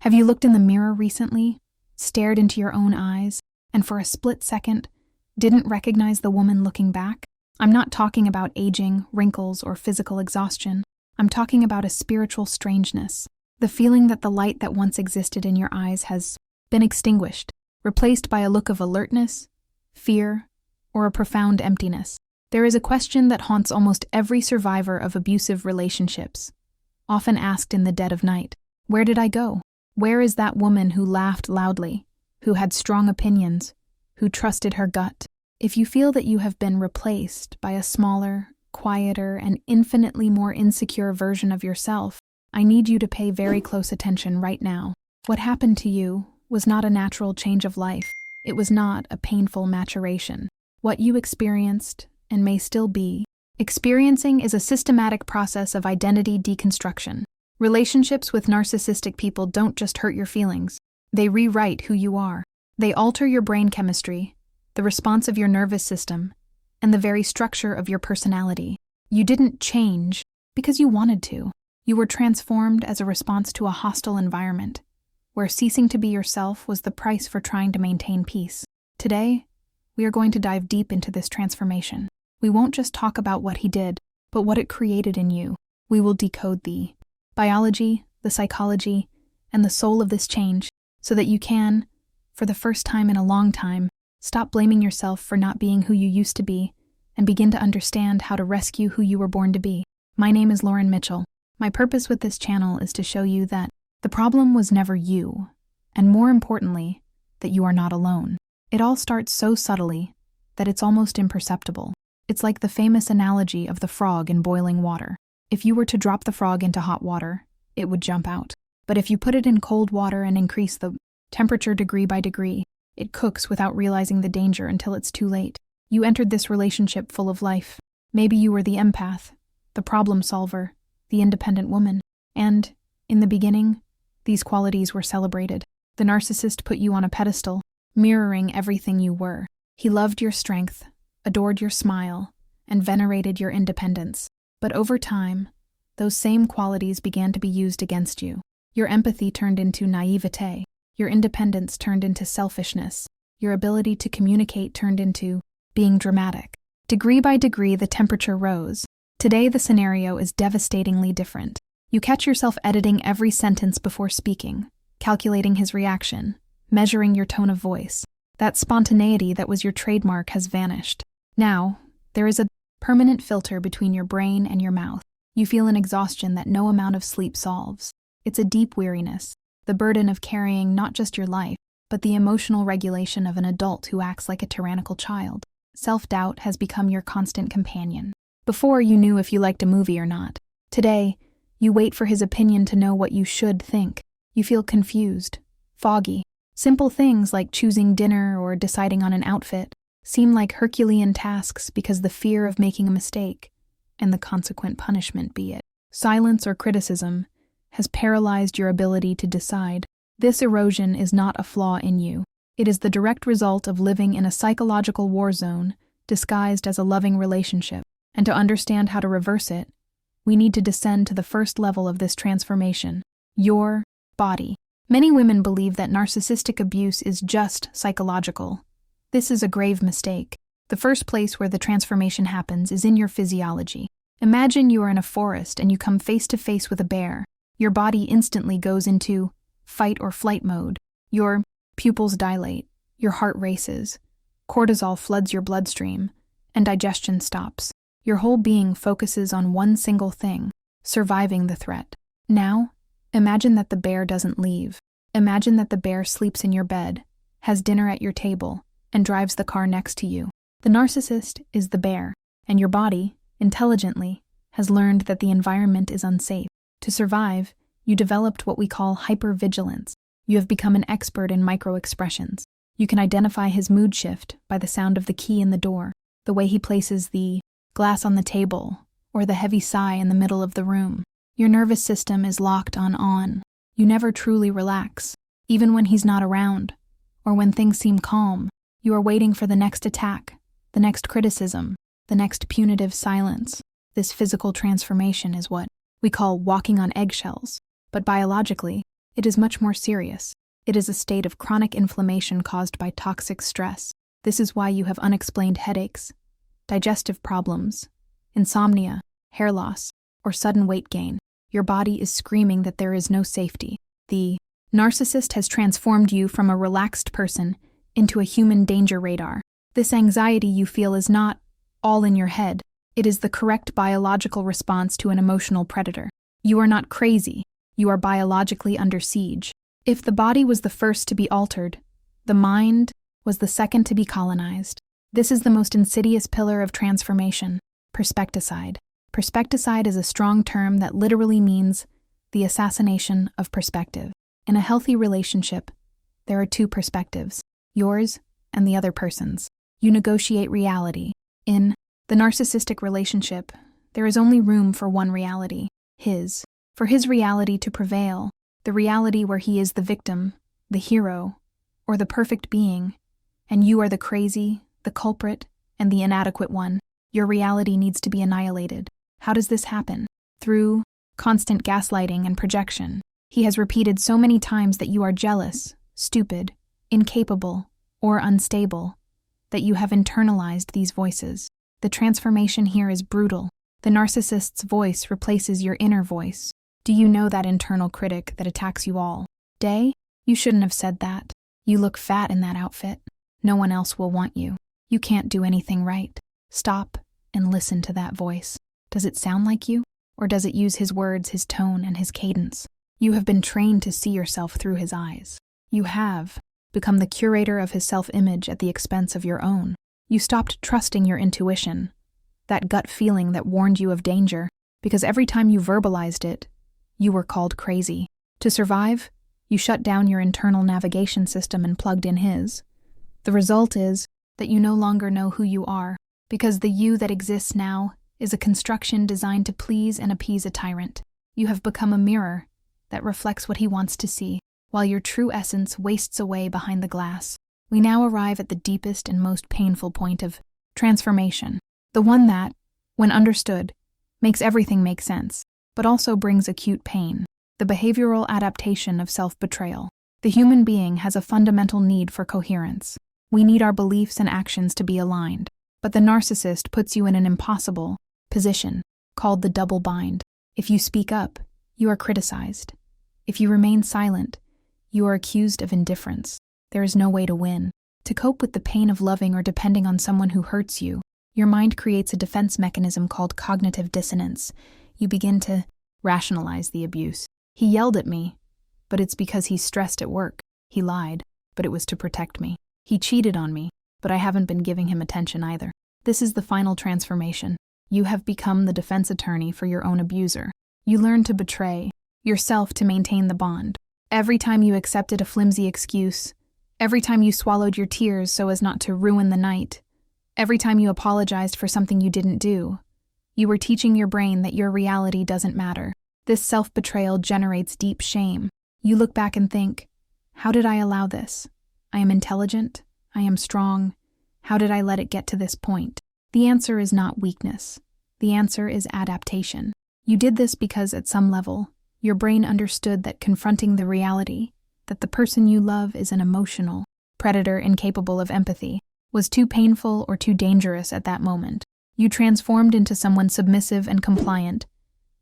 Have you looked in the mirror recently, stared into your own eyes, and for a split second, didn't recognize the woman looking back? I'm not talking about aging, wrinkles, or physical exhaustion. I'm talking about a spiritual strangeness. The feeling that the light that once existed in your eyes has been extinguished, replaced by a look of alertness, fear, or a profound emptiness. There is a question that haunts almost every survivor of abusive relationships, often asked in the dead of night. Where did I go? Where is that woman who laughed loudly, who had strong opinions, who trusted her gut? If you feel that you have been replaced by a smaller, quieter, and infinitely more insecure version of yourself, I need you to pay very close attention right now. What happened to you was not a natural change of life. It was not a painful maturation. What you experienced, and may still be, experiencing is a systematic process of identity deconstruction. Relationships with narcissistic people don't just hurt your feelings. They rewrite who you are. They alter your brain chemistry, the response of your nervous system, and the very structure of your personality. You didn't change because you wanted to. You were transformed as a response to a hostile environment, where ceasing to be yourself was the price for trying to maintain peace. Today, we are going to dive deep into this transformation. We won't just talk about what he did, but what it created in you. We will decode the biology, the psychology, and the soul of this change so that you can, for the first time in a long time, stop blaming yourself for not being who you used to be and begin to understand how to rescue who you were born to be. My name is Lauren Mitchell. My purpose with this channel is to show you that the problem was never you, and more importantly, that you are not alone. It all starts so subtly that it's almost imperceptible. It's like the famous analogy of the frog in boiling water. If you were to drop the frog into hot water, it would jump out. But if you put it in cold water and increase the temperature degree by degree, it cooks without realizing the danger until it's too late. You entered this relationship full of life. Maybe you were the empath, the problem solver, the independent woman. And, in the beginning, these qualities were celebrated. The narcissist put you on a pedestal, mirroring everything you were. He loved your strength, adored your smile, and venerated your independence. But over time, those same qualities began to be used against you. Your empathy turned into naivete. Your independence turned into selfishness. Your ability to communicate turned into being dramatic. Degree by degree, the temperature rose. Today, the scenario is devastatingly different. You catch yourself editing every sentence before speaking, calculating his reaction, measuring your tone of voice. That spontaneity that was your trademark has vanished. Now, there is a permanent filter between your brain and your mouth. You feel an exhaustion that no amount of sleep solves. It's a deep weariness, the burden of carrying not just your life, but the emotional regulation of an adult who acts like a tyrannical child. Self-doubt has become your constant companion. Before, you knew if you liked a movie or not. Today, you wait for his opinion to know what you should think. You feel confused, foggy. Simple things like choosing dinner or deciding on an outfit seem like Herculean tasks because the fear of making a mistake, and the consequent punishment be it, silence or criticism, has paralyzed your ability to decide. This erosion is not a flaw in you. It is the direct result of living in a psychological war zone disguised as a loving relationship. And to understand how to reverse it, we need to descend to the first level of this transformation, your body. Many women believe that narcissistic abuse is just psychological. This is a grave mistake. The first place where the transformation happens is in your physiology. Imagine you are in a forest and you come face to face with a bear. Your body instantly goes into fight or flight mode. Your pupils dilate, your heart races, cortisol floods your bloodstream, and digestion stops. Your whole being focuses on one single thing, surviving the threat. Now, imagine that the bear doesn't leave. Imagine that the bear sleeps in your bed, has dinner at your table, and drives the car next to you. The narcissist is the bear, and your body, intelligently, has learned that the environment is unsafe. To survive, you developed what we call hypervigilance. You have become an expert in micro-expressions. You can identify his mood shift by the sound of the key in the door, the way he places the glass on the table, or the heavy sigh in the middle of the room. Your nervous system is locked on. You never truly relax, even when he's not around, or when things seem calm. You are waiting for the next attack, the next criticism, the next punitive silence. This physical transformation is what we call walking on eggshells, but biologically, It is much more serious. It is a state of chronic inflammation caused by toxic stress. This is why you have unexplained headaches, digestive problems, insomnia, hair loss, or sudden weight gain. Your body is screaming that there is no safety. The narcissist has transformed you from a relaxed person into a human danger radar. This anxiety you feel is not all in your head. It is the correct biological response to an emotional predator. You are not crazy. You are biologically under siege. If the body was the first to be altered, the mind was the second to be colonized. This is the most insidious pillar of transformation, perspecticide. Perspecticide is a strong term that literally means the assassination of perspective. In a healthy relationship, there are two perspectives, yours and the other person's. You negotiate reality. In the narcissistic relationship, there is only room for one reality, his. For his reality to prevail, the reality where he is the victim, the hero, or the perfect being, and you are the crazy, the culprit, and the inadequate one. Your reality needs to be annihilated. How does this happen? Through constant gaslighting and projection. He has repeated so many times that you are jealous, stupid, incapable, or unstable, that you have internalized these voices. The transformation here is brutal. The narcissist's voice replaces your inner voice. Do you know that internal critic that attacks you all day? You shouldn't have said that. You look fat in that outfit. No one else will want you. You can't do anything right. Stop and listen to that voice. Does it sound like you? Or does it use his words, his tone, and his cadence? You have been trained to see yourself through his eyes. You have become the curator of his self-image at the expense of your own. You stopped trusting your intuition, that gut feeling that warned you of danger, because every time you verbalized it, you were called crazy. To survive, you shut down your internal navigation system and plugged in his. The result is that you no longer know who you are, because the you that exists now is a construction designed to please and appease a tyrant. You have become a mirror that reflects what he wants to see, while your true essence wastes away behind the glass. We now arrive at the deepest and most painful point of transformation, the one that, when understood, makes everything make sense, but also brings acute pain, the behavioral adaptation of self-betrayal. The human being has a fundamental need for coherence. We need our beliefs and actions to be aligned, but the narcissist puts you in an impossible position, called the double bind. If you speak up, you are criticized. If you remain silent, you are accused of indifference. There is no way to win. To cope with the pain of loving or depending on someone who hurts you, your mind creates a defense mechanism called cognitive dissonance. You begin to rationalize the abuse. He yelled at me, but it's because he's stressed at work. He lied, but it was to protect me. He cheated on me, but I haven't been giving him attention either. This is the final transformation. You have become the defense attorney for your own abuser. You learn to betray yourself to maintain the bond. Every time you accepted a flimsy excuse, every time you swallowed your tears so as not to ruin the night, every time you apologized for something you didn't do, you were teaching your brain that your reality doesn't matter. This self-betrayal generates deep shame. You look back and think, how did I allow this? I am intelligent. I am strong. How did I let it get to this point? The answer is not weakness. The answer is adaptation. You did this because at some level, your brain understood that confronting the reality that the person you love is an emotional predator incapable of empathy was too painful or too dangerous at that moment. You transformed into someone submissive and compliant,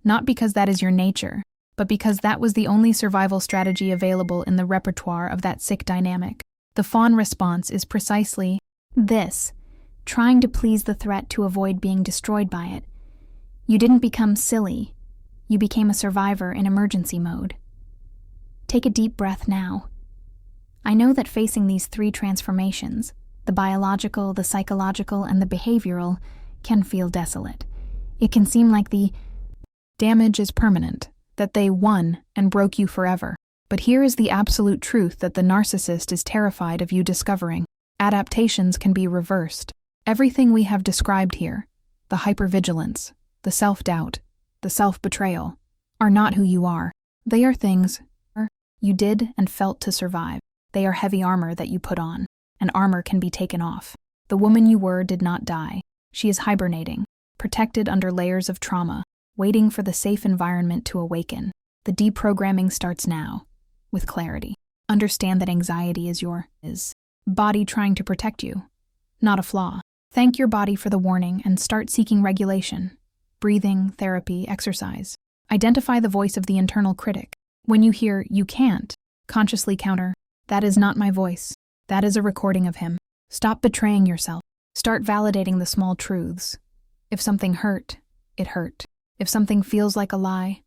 not because that is your nature, but because that was the only survival strategy available in the repertoire of that sick dynamic. The fawn response is precisely this, trying to please the threat to avoid being destroyed by it. You didn't become silly. You became a survivor in emergency mode. Take a deep breath now. I know that facing these three transformations, the biological, the psychological, and the behavioral, can feel desolate. It can seem like the damage is permanent, that they won and broke you forever. But here is the absolute truth that the narcissist is terrified of you discovering. Adaptations can be reversed. Everything we have described here, the hypervigilance, the self-doubt, the self-betrayal, are not who you are. They are things you did and felt to survive. They are heavy armor that you put on, and armor can be taken off. The woman you were did not die. She is hibernating, protected under layers of trauma, waiting for the safe environment to awaken. The deprogramming starts now. with clarity. Understand that anxiety is your body trying to protect you, not a flaw. Thank your body for the warning and start seeking regulation. Breathing, therapy, exercise. Identify the voice of the internal critic. When you hear, "you can't," consciously counter, "that is not my voice. That is a recording of him." Stop betraying yourself. Start validating the small truths. If something hurt, it hurt. If something feels like a lie,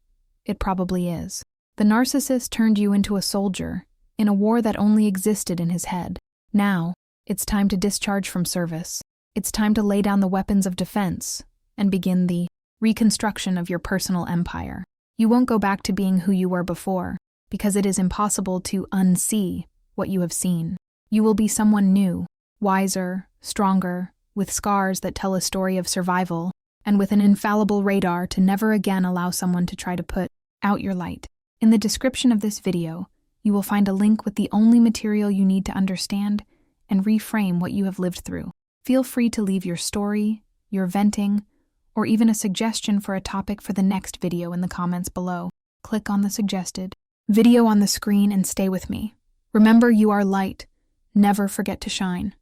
it probably is. The narcissist turned you into a soldier in a war that only existed in his head. Now, it's time to discharge from service. It's time to lay down the weapons of defense and begin the reconstruction of your personal empire. You won't go back to being who you were before, because it is impossible to unsee what you have seen. You will be someone new, wiser, stronger, with scars that tell a story of survival, and with an infallible radar to never again allow someone to try to put out your light. In the description of this video, you will find a link with the only material you need to understand and reframe what you have lived through. Feel free to leave your story, your venting, or even a suggestion for a topic for the next video in the comments below. Click on the suggested video on the screen and stay with me. Remember, you are light. Never forget to shine.